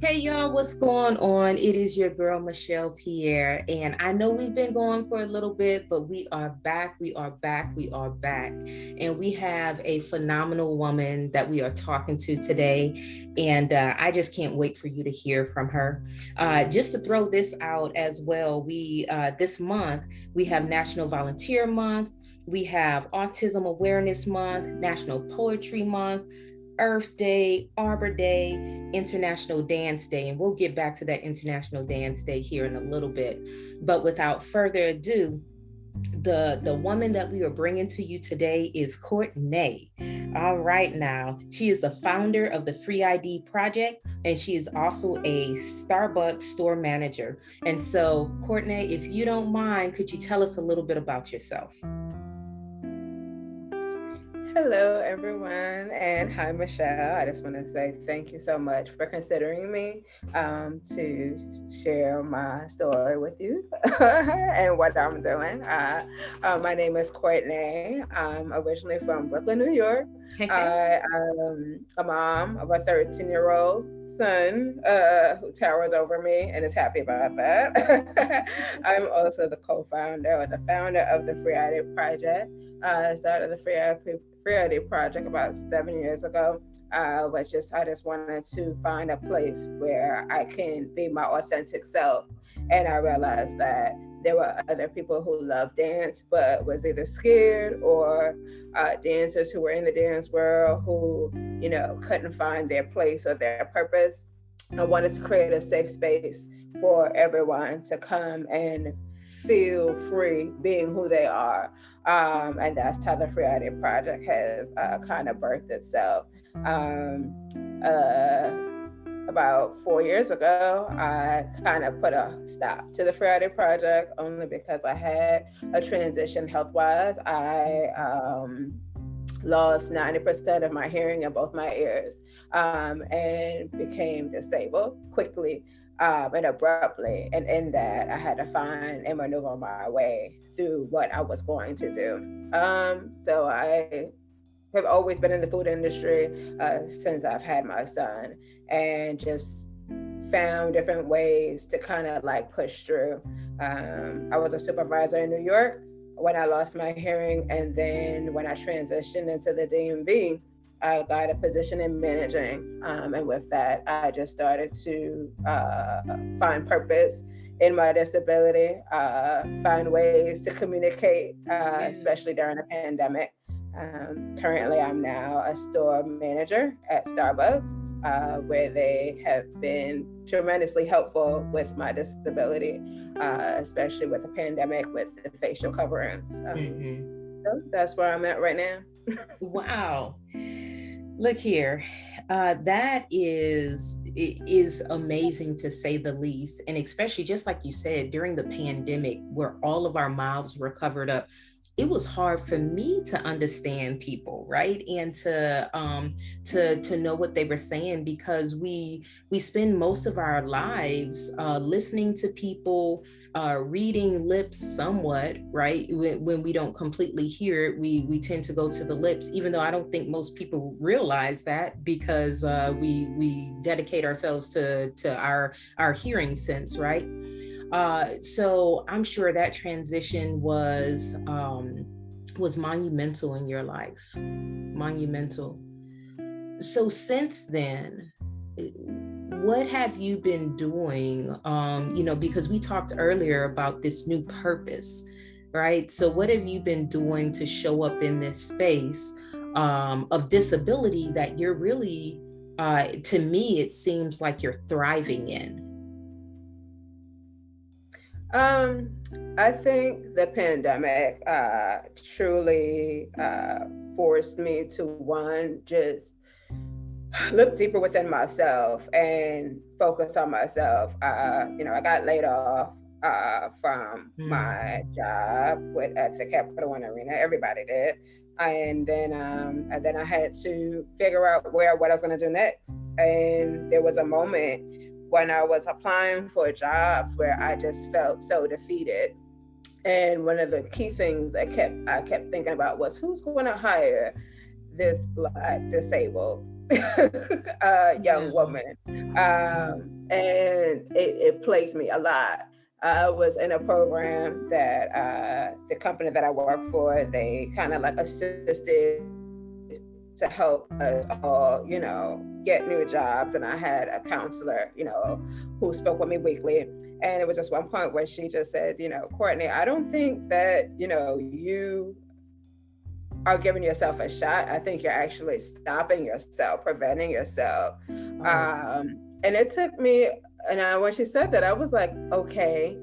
Hey y'all, what's going on? It is your girl Michelle Pierre, and I know we've been going for a little bit, but we are back, we are back, we are back. And we have a phenomenal woman that we are talking to today, and I just can't wait for you to hear from her. Just to throw this out as well, we this month we have National Volunteer Month, we have Autism Awareness Month, National Poetry Month, Earth Day, Arbor Day, International Dance Day, and we'll get back to that International Dance Day here in a little bit. But without further ado, the woman that we are bringing to you today is Cortnei. All right, now she is the founder of the Free ID Project, and she is also a Starbucks store manager. And so, Cortnei, if you don't mind, could you tell us a little bit about yourself? Hello, everyone, and hi, Michelle. I just want to say thank you so much for considering me to share my story with you and what I'm doing. My name is Courtney. I'm originally from Brooklyn, New York. Hey, hey. I am a mom of a 13-year-old son who towers over me and is happy about that. I'm also the co-founder or the founder of the Free ID Project. I started the Free ID Project about 7 years ago, but I just wanted to find a place where I can be my authentic self. And I realized that there were other people who loved dance, but was either scared or dancers who were in the dance world who, couldn't find their place or their purpose. I wanted to create a safe space for everyone to come and feel free being who they are. And that's how the Free ID Project has kind of birthed itself. Um, uh, about 4 years ago, I kind of put a stop to the Free ID Project only because I had a transition health wise. I lost 90% of my hearing in both my ears and became disabled quickly and abruptly. And in that, I had to find and maneuver my way through what I was going to do. So I have always been in the food industry since I've had my son and just found different ways to kind of like push through. I was a supervisor in New York when I lost my hearing, and then when I transitioned into the DMV, I got a position in managing, and with that, I just started to find purpose in my disability, find ways to communicate, Yeah. especially during the pandemic. Currently, I'm now a store manager at Starbucks, where they have been tremendously helpful with my disability, especially with the pandemic with the facial coverings. Mm-hmm. So that's where I'm at right now. Wow. Look here. That is amazing to say the least, and especially just like you said during the pandemic, where all of our mouths were covered up. It was hard for me to understand people, right, and to know what they were saying because we spend most of our lives listening to people, reading lips somewhat, right? When we don't completely hear it, we tend to go to the lips, even though I don't think most people realize that because we dedicate ourselves to our hearing sense, right? So I'm sure that transition was monumental in your life, monumental. So since then, what have you been doing? Because we talked earlier about this new purpose, right? So what have you been doing to show up in this space of disability that you're really, to me, it seems like you're thriving in? Um, I think the pandemic truly forced me to one, just look deeper within myself and focus on myself. I got laid off from my Mm. job with at the Capital One Arena. Everybody did, and then I had to figure out what I was going to do next. And there was a moment when I was applying for jobs where I just felt so defeated. And one of the key things I kept thinking about was who's going to hire this Black disabled young Wow. woman. And it plagued me a lot. I was in a program that the company that I work for, they kind of like assisted to help us all, get new jobs. And I had a counselor, who spoke with me weekly. And it was just one point where she just said, Courtney, I don't think that, you are giving yourself a shot. I think you're actually stopping yourself, preventing yourself. Oh. And it took me, when she said that, I was like, okay.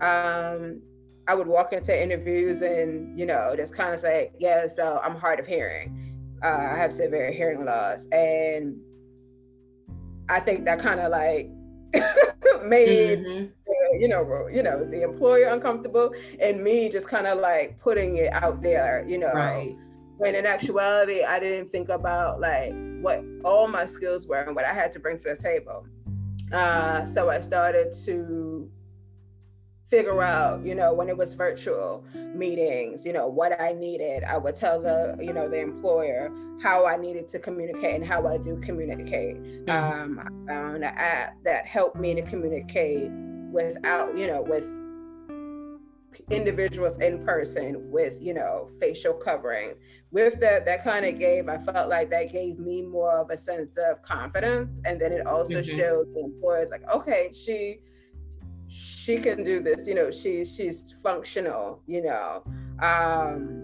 I would walk into interviews and, just kind of say, yeah, so I'm hard of hearing. I have severe hearing loss. And I think that kind of like made Mm-hmm. the employer uncomfortable, and me just kind of like putting it out there, Right. when in actuality I didn't think about like what all my skills were and what I had to bring to the table. So I started to figure out, when it was virtual meetings, what I needed. I would tell the employer how I needed to communicate and how I do communicate. Mm-hmm. I found an app that helped me to communicate without, with individuals in person with, facial coverings. With that kind of I felt like that gave me more of a sense of confidence. And then it also Mm-hmm. showed the employers like, okay, she can do this, she's functional. um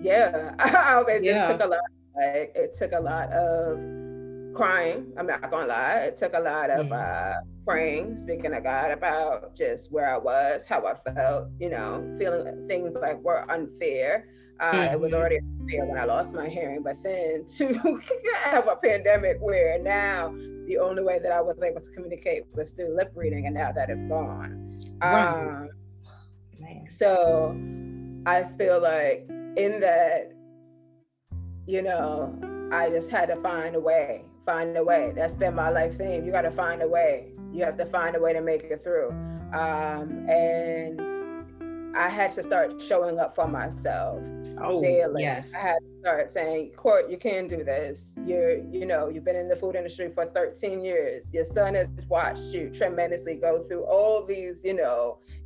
yeah. It just Yeah. took a lot. Like, it took a lot of crying, I'm not gonna lie. It took a lot of Mm. praying, speaking to God about just where I was, how I felt, feeling things like were unfair. It was Mm-hmm. already unfair when I lost my hearing, but then to have a pandemic where now the only way that I was able to communicate was through lip reading, and now that is gone. Right. Um, Man. so I feel like in that, I just had to find a way, find a way. That's been my life theme. You got to find a way. You have to find a way to make it through. And I had to start showing up for myself Oh, daily. I had yes. to start saying, Court, you can do this. You've been in the food industry for 13 years. Your son has watched you tremendously go through all these,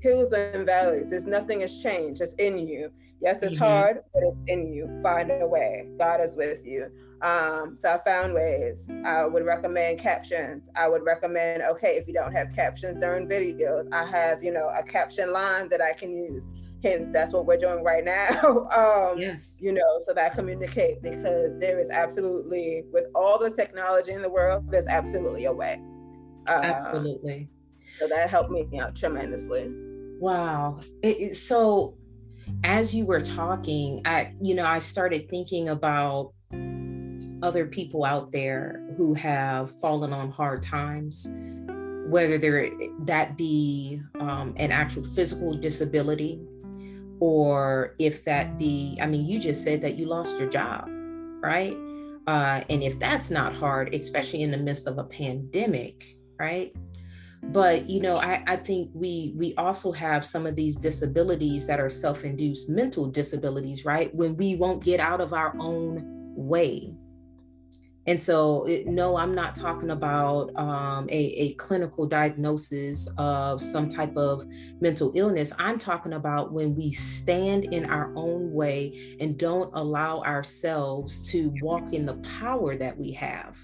hills and valleys. There's nothing has changed. It's in you. Yes, it's Mm-hmm. hard, but it's in you. Find a way. God is with you. So I found ways. I would recommend captions. I would recommend, okay, if you don't have captions during videos, I have, a caption line that I can use. Hence, that's what we're doing right now. Yes. So that I communicate, because there is absolutely, with all the technology in the world, there's absolutely a way. Um, Absolutely. so that helped me out tremendously. Wow. So as you were talking, I started thinking about other people out there who have fallen on hard times, whether that be an actual physical disability, or if that be, I mean, you just said that you lost your job, right? And if that's not hard, especially in the midst of a pandemic, right? But I think we also have some of these disabilities that are self-induced mental disabilities, right? When we won't get out of our own way. And so, no, I'm not talking about a clinical diagnosis of some type of mental illness. I'm talking about when we stand in our own way and don't allow ourselves to walk in the power that we have.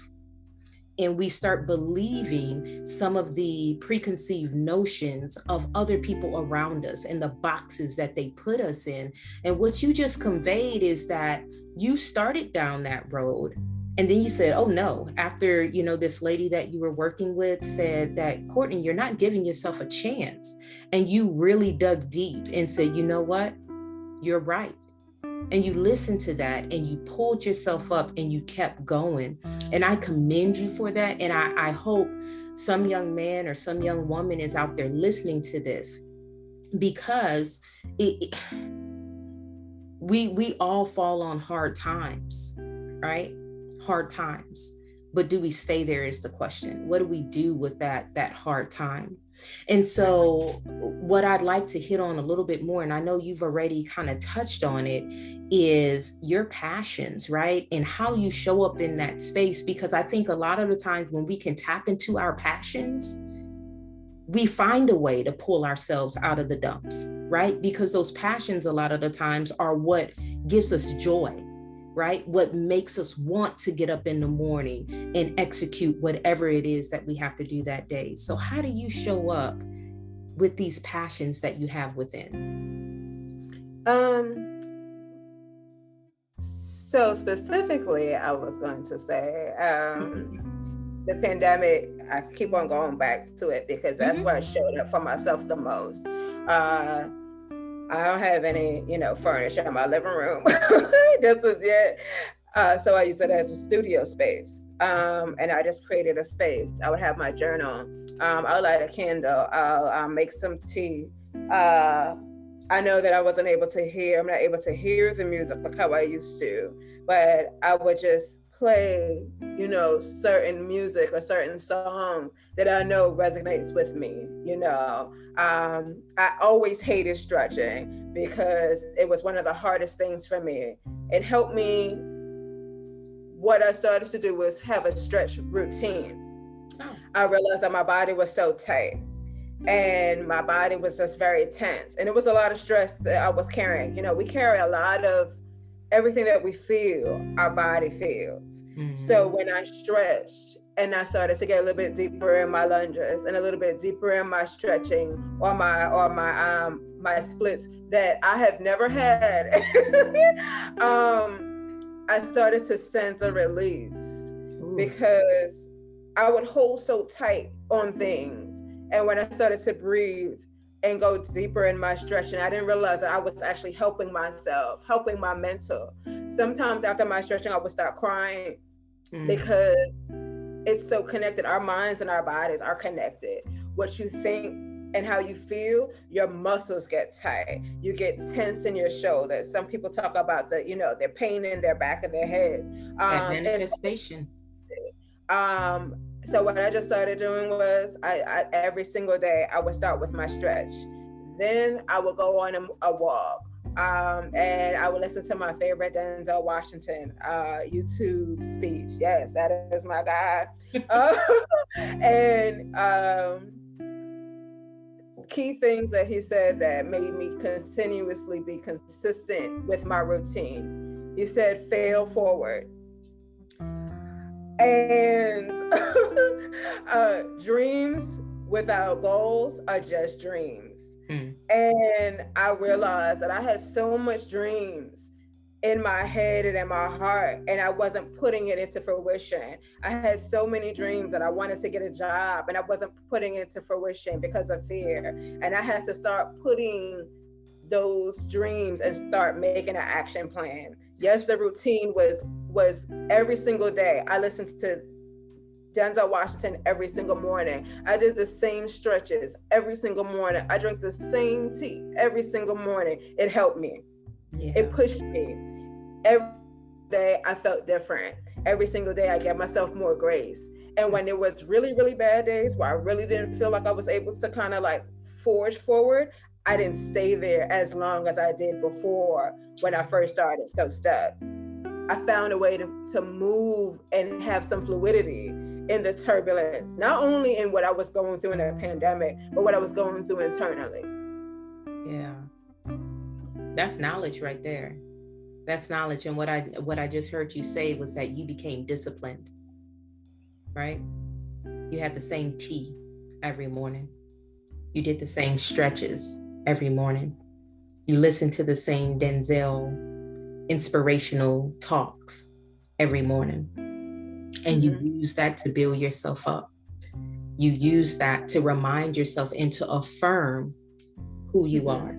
And we start believing some of the preconceived notions of other people around us and the boxes that they put us in. And what you just conveyed is that you started down that road, and then you said, oh no, after this lady that you were working with said that, Courtney, you're not giving yourself a chance. And you really dug deep and said, you know what, you're right. And you listened to that and you pulled yourself up and you kept going. And I commend you for that. And I hope some young man or some young woman is out there listening to this, because we all fall on hard times, right? Hard times. but do we stay there is the question. What do we do with that hard time? And so what I'd like to hit on a little bit more, and I know you've already kind of touched on it, is your passions, right? And how you show up in that space. Because I think a lot of the times when we can tap into our passions, we find a way to pull ourselves out of the dumps, right? Because those passions a lot of the times are what gives us joy, right? What makes us want to get up in the morning and execute whatever it is that we have to do that day. So how do you show up with these passions that you have within? So specifically, I was going to say, the pandemic, I keep on going back to it because that's where I showed up for myself the most. I don't have any, furniture in my living room just as yet. So I use it as a studio space. And I just created a space. I would have my journal. I'll light a candle. I'll make some tea. I know that I'm not able to hear the music like how I used to, but I would just play, certain music or certain songs that I know resonates with me. I always hated stretching because it was one of the hardest things for me. It helped me. What I started to do was have a stretch routine. I realized that my body was so tight and my body was just very tense, and it was a lot of stress that I was carrying. We carry a lot of everything that we feel, our body feels. So when I stretched and I started to get a little bit deeper in my lunges and a little bit deeper in my stretching or my splits that I have never had, I started to sense a release because I would hold so tight on things. And when I started to breathe and go deeper in my stretching, I didn't realize that I was actually helping myself, helping my mental. Sometimes after my stretching, I would start crying because it's so connected. Our minds and our bodies are connected. What you think and how you feel, your muscles get tight. You get tense in your shoulders. Some people talk about their pain in their back of their heads. That manifestation. So what I just started doing was I every single day I would start with my stretch. Then I would go on a walk. And I would listen to my favorite Denzel Washington YouTube speech. Yes, that is my guy. And key things that he said that made me continuously be consistent with my routine. He said, fail forward. And dreams without goals are just dreams. And I realized that I had so much dreams in my head and in my heart, and I wasn't putting it into fruition. I had so many dreams that I wanted to get a job, and I wasn't putting it into fruition because of fear. And I had to start putting those dreams and start making an action plan. Yes, the routine was every single day. I listened to Denzel Washington every single morning. I did the same stretches every single morning. I drank the same tea every single morning. It helped me. Yeah. It pushed me. Every day I felt different. Every single day I gave myself more grace. And when it was really, really bad days where I really didn't feel like I was able to kind of like forge forward, I didn't stay there as long as I did before when I first started so stuck. I found a way to move and have some fluidity in the turbulence, not only in what I was going through in the pandemic, but what I was going through internally. Yeah. That's knowledge right there. That's knowledge. And what I just heard you say was that you became disciplined, right? You had the same tea every morning. You did the same stretches every morning. You listened to the same Denzel inspirational talks every morning. And you use that to build yourself up. You use that to remind yourself and to affirm who you are.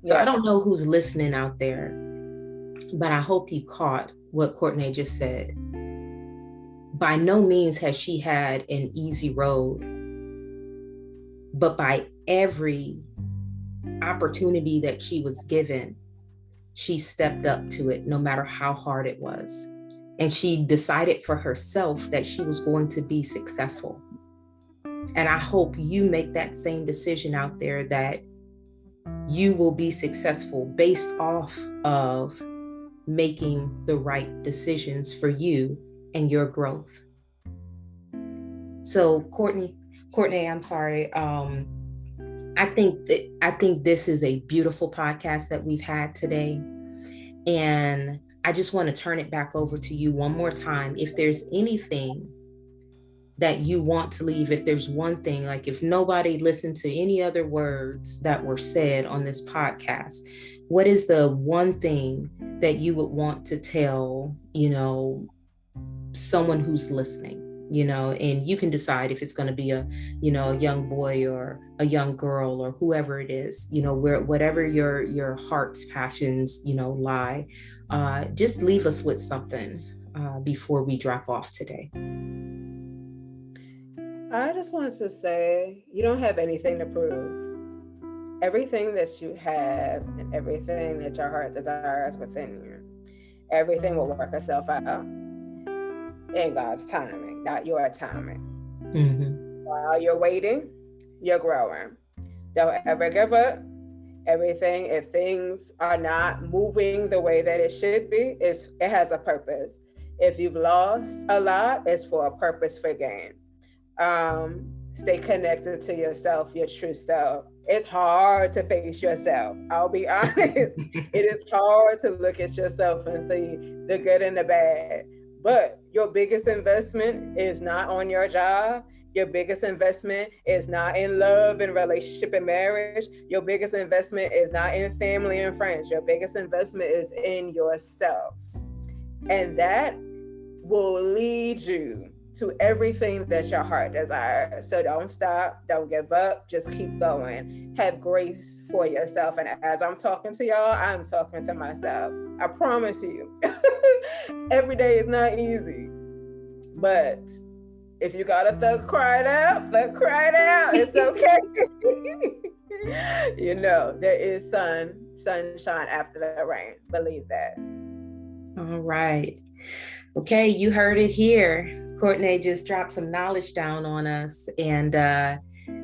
So I don't know who's listening out there, but I hope you caught what Cortnei just said. By no means has she had an easy road, but by every opportunity that she was given, she stepped up to it, no matter how hard it was. and she decided for herself that she was going to be successful. And I hope you make that same decision out there, that you will be successful based off of making the right decisions for you and your growth. So Cortnei, I'm sorry. I think this is a beautiful podcast that we've had today. And I just want to turn it back over to you one more time. If there's anything that you want to leave, if there's one thing, like if nobody listened to any other words that were said on this podcast, what is the one thing that you would want to tell, someone who's listening? And you can decide if it's going to be a young boy or a young girl or whoever it is, whatever your heart's passions, lie. Just leave us with something before we drop off today. I just want to say, you don't have anything to prove. Everything that you have and everything that your heart desires within you, everything will work itself out in God's timing, not your timing. Mm-hmm. While you're waiting, you're growing. Don't ever give up. Everything, if things are not moving the way that it should be, it has a purpose. If you've lost a lot, it's for a purpose for gain. Stay connected to yourself, your true self. It's hard to face yourself. I'll be honest. It is hard to look at yourself and see the good and the bad. But your biggest investment is not on your job. Your biggest investment is not in love and relationship and marriage. Your biggest investment is not in family and friends. Your biggest investment is in yourself. And that will lead you to everything that your heart desires. So don't stop, don't give up, just keep going. Have grace for yourself. And as I'm talking to y'all, I'm talking to myself. I promise you, every day is not easy. But if you gotta cry it out, it's okay. There is sunshine after the rain. Believe that. All right. Okay, you heard it here. Cortnei just dropped some knowledge down on us, and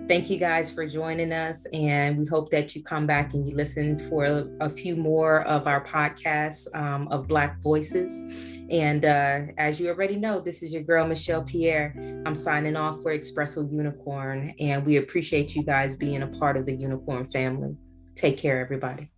thank you guys for joining us. And we hope that you come back and you listen for a few more of our podcasts of Black Voices. And as you already know, this is your girl, Michelle Pierre. I'm signing off for Espresso Unicorn, and we appreciate you guys being a part of the Unicorn family. Take care, everybody.